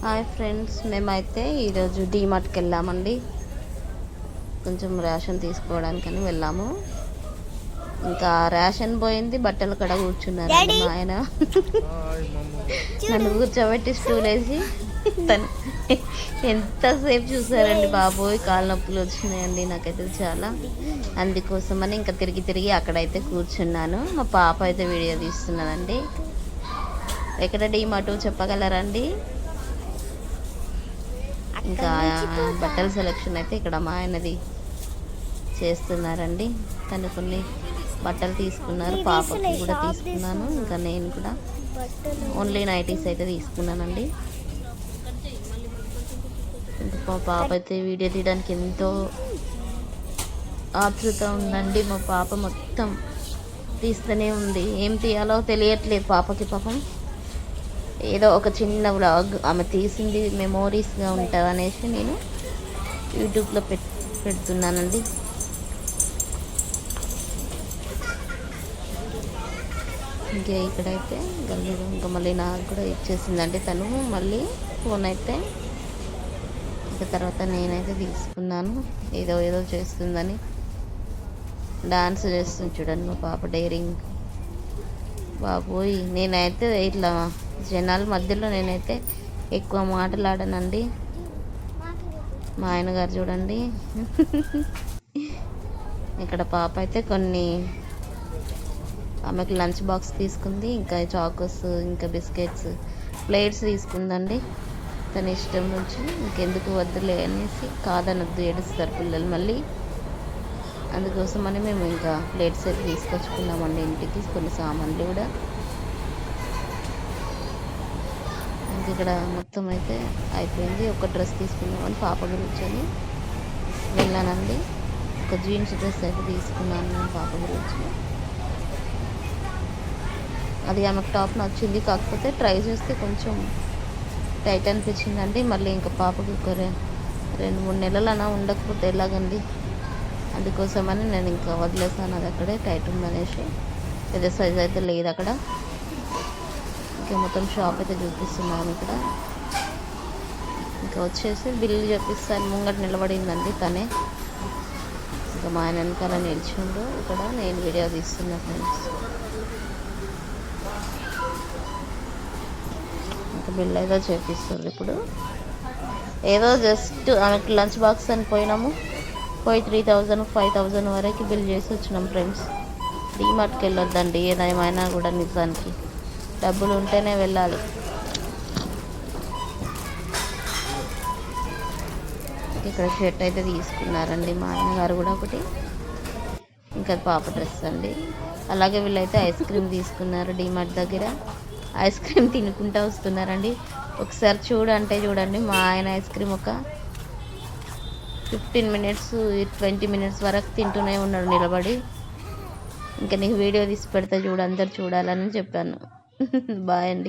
Hi friends, మేమైతే ఈరోజు డీమార్ట్కి వెళ్ళామండి. కొంచెం రేషన్ తీసుకోవడానికని వెళ్ళాము. ఇంకా రేషన్ పోయింది, బట్టలు కడ కూర్చున్నారండి మా ఆయన. నన్ను కూర్చోబెట్టి స్టూల్ వేసి తను ఎంతసేపు చూసారండి బాబోయ్, కాళ్ళ నొప్పులు వచ్చినాయండి నాకైతే చాలా. అందుకోసమని ఇంకా తిరిగి తిరిగి అక్కడైతే కూర్చున్నాను. మా పాప అయితే వీడియో తీస్తున్నానండి. ఎక్కడ డీమార్ట్ చెప్పగలరండి? ఇంకా బట్టల సెలెక్షన్ అయితే ఇక్కడ మా ఆయనది చేస్తున్నారండి. తను కొన్ని బట్టలు తీసుకున్నారు, పాపకి కూడా తీసుకున్నాను. ఇంకా నేను కూడా ఓన్లీ నైటీస్ అయితే తీసుకున్నానండి. ఇంకా మా పాప అయితే వీడియో తీయడానికి ఎంతో ఆతృత ఉందండి. మా పాప మొత్తం తీస్తూనే ఉంది, ఏం తీయాలో తెలియట్లేదు పాపకి. పాపం ఏదో ఒక చిన్న వ్లాగ్ ఆమె తీసింది మెమోరీస్గా ఉంటుంది అనేసి నేను యూట్యూబ్లో పెడుతున్నానండి. ఇంకా ఇక్కడైతే గల్లీలో ఇంకా మళ్ళీ నాకు కూడా ఇచ్చేసిందండి తను. మళ్ళీ ఫోన్ అయితే ఇంకా తర్వాత నేనైతే తీసుకున్నాను. ఏదో ఏదో చేస్తుందని డాన్స్ చేస్తుంది చూడండి మా పాప, డైరింగ్. బాబోయ్, నేనైతే ఇట్లా జనాల మధ్యలో నేనైతే ఎక్కువ మాట్లాడనండి. మా ఆయన గారు చూడండి. ఇక్కడ పాప అయితే కొన్ని ఆమెకు లంచ్ బాక్స్ తీసుకుంది, ఇంకా చాకోస్, ఇంకా బిస్కెట్స్, ప్లేట్స్ తీసుకుందండి తన ఇష్టం నుంచి. ఇంకెందుకు వద్దులే అనేసి, కాదనొద్దు ఏడుస్తారు పిల్లలు మళ్ళీ. అందుకోసమని మేము ఇంకా ప్లేట్స్ అయితే తీసుకొచ్చుకున్నామండి ఇంటికి, కొన్ని సామాన్లు కూడా. ఇక్కడ మొత్తం అయితే అయిపోయింది. ఒక డ్రెస్ తీసుకున్నామని పాప గురించి అని వెళ్ళానండి. ఒక జీన్స్ డ్రెస్ అయితే తీసుకున్నాను నేను పాప గురించి. అది ఆమెకు టాప్ నచ్చింది, కాకపోతే ట్రై చేస్తే కొంచెం టైట్ అనిపించిందండి. మళ్ళీ ఇంకా పాపకి ఒక 2-3 నెలలైనా ఉండకపోతే ఎలాగండి, అందుకోసమని నేను ఇంకా వదిలేసాను. అది అక్కడే టైట్ ఉందనేసి, పెద్ద సైజ్ అయితే లేదు అక్కడ. ఇంకా మొత్తం షాప్ అయితే చూపిస్తున్నాను ఇక్కడ. ఇంకా వచ్చేసి బిల్లు చూపిస్తాను, ముంగట నిలబడిందండి తనే. ఇంకా మా ఆయన వెనకాల నిలిచిండు, ఇక్కడ నేను వీడియో తీస్తున్నా ఫ్రెండ్స్. ఇంకా బిల్ ఏదో చేపిస్తుంది ఇప్పుడు. ఏదో జస్ట్ ఆమెకి లంచ్ బాక్స్ అని పోయినాము, పోయి 3000 5000 వరకు బిల్ చేసి వచ్చినాం ఫ్రెండ్స్. డీమార్ట్కి వెళ్ళొద్దండి ఏదేమైనా కూడా, నిజానికి డబ్బులు ఉంటేనే వెళ్ళాలి. ఇక్కడ షర్ట్ అయితే తీసుకున్నారండి మా ఆయన గారు కూడా ఒకటి, ఇంకా పాప డ్రెస్ అండి. అలాగే వీళ్ళైతే ఐస్ క్రీమ్ తీసుకున్నారు డీమార్ట్ దగ్గర. ఐస్ క్రీమ్ తినుకుంటూ వస్తున్నారండి. ఒకసారి చూడండి మా ఆయన ఐస్ క్రీమ్ ఒక 15 మినిట్స్ 20 మినిట్స్ వరకు తింటూనే ఉన్నాడు నిలబడి. ఇంకా నీకు వీడియో తీసి పెడితే చూడు, అందరు చూడాలని చెప్పాను. బాయ్ అండి.